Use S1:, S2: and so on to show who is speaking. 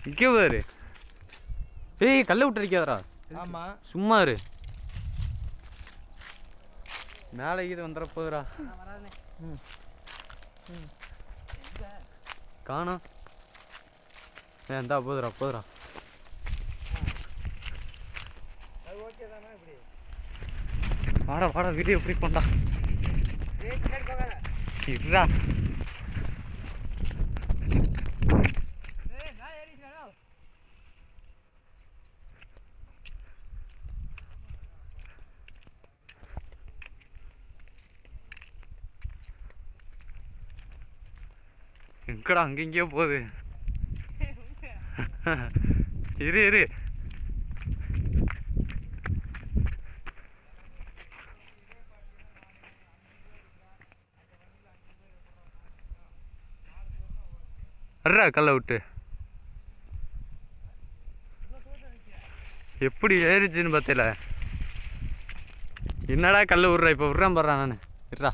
S1: இங்கே பாரு. ஏய் கல்லை விட்டு அடிக்காதரா.
S2: ஆமாம்
S1: சும்மா இரு. மேலே இது வந்துட போகுதுடா.
S2: ம்
S1: காணோம். இந்தா போதுடா போதுடா. வாடா வாடா வீடியோ எப்படி பண்ணா இருடா. எங்கடா அங்கெங்கேயோ போகுது. இரு இரு. அட்ரா கல்லை விட்டு. எப்படி ஏறிச்சுன்னு பார்த்தல. என்னடா கல்லை விட்றா. இப்போ விட்றான் பாடுறான் நான். இருடா.